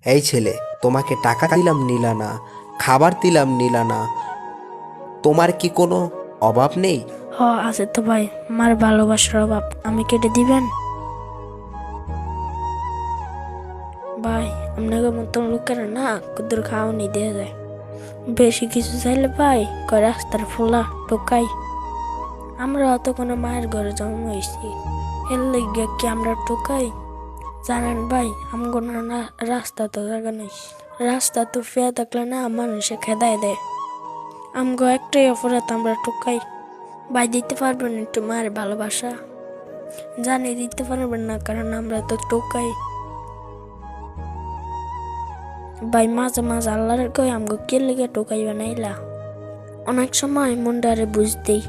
এই ছেলে, তোমাকে টাকা দিলাম নিলা না, খাবার দিলাম নিলা না, তোমার কি কোনো অভাব নেই? আছে তো ভাই, আমার ভালোবাসার অভাব আমি কেটে দিবেন? ভাই, আপনাকে মতন লোকেরা না কুদুর খাওয়ানি দিয়ে যায়। বেশি কিছু চাইলে ভাই কয় রাস্তার ফোলা টোকাই। আমরা অত কোনো মায়ের ঘরে জন্ম হয়েছি, এর লেগে কি আমরা টোকাই? জানেন ভাই, আমগো না রাস্তা তো জায়গা নেই। রাস্তা তো ফেয়া থাকলে না মানুষে খেদায় দেয়। আমগো একটাই অপরাধ, আমরা টোকাই। ভাই দিতে পারবেন একটু মায়ের ভালোবাসা? জানি দিতে পারবেন না, কারণ আমরা তো টোকাই। ভাই মাঝে মাঝে আল্লাহর কই আমগো কে লেগে টোকাই বানাইলা? অনেক সময় মনটারে বুঝতেই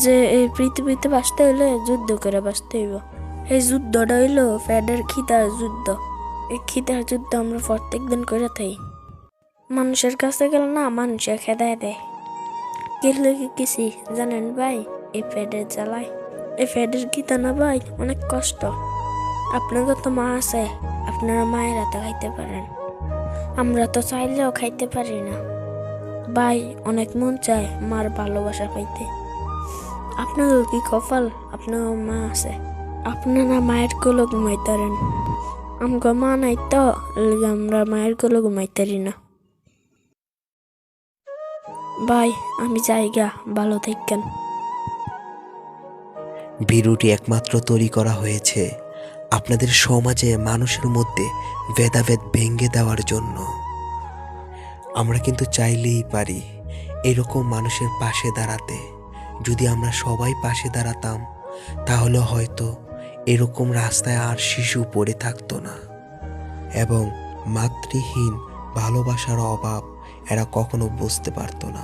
যে এই পৃথিবীতে বাঁচতে হইলে যুদ্ধ করে বাঁচতে হইব। এই যুদ্ধটা হইলো ফ্যাডের খিতার যুদ্ধ। এই খিতার যুদ্ধ আমরা প্রত্যেক দিন করে থাকি। মানুষের কাছে গেলে না মানুষের খেদায় দেয়। কে লেগে গেছি জানেন ভাই? এই ফ্যাডের জ্বালায়। এই ফ্যাডের খিতা না ভাই অনেক কষ্ট। আপনাদের তো মা আছে, আপনারা মায়ের হাতে খাইতে পারেন, আমরা তো চাইলেও খাইতে পারি না। ভাই অনেক মন চায় মার ভালোবাসা পাইতে। আপনাদের কি কপাল, আপনার মা আছে, আপনারা মায়ের কোলে ঘুমাইতারেন। আমগো মা নাই তো, আমরা মায়ের কোলে ঘুমাইতারি না। ভাই আমি যাইগা, ভালো থাকেন। ভিডিওটি একমাত্র তৈরি করা হয়েছে আপনাদের সমাজে মানুষের মধ্যে ভেদাভেদ ভেঙে দেওয়ার জন্য। আমরা কিন্তু চাইলেই পারি এরকম মানুষের পাশে দাঁড়াতে। যদি আমরা সবাই পাশে দাঁড়াতাম, তাহলে হয়তো এরকম রাস্তায় আর শিশু পড়ে থাকতো না, এবং মাতৃহীন ভালোবাসার অভাব এরা কখনো বুঝতে পারতো না।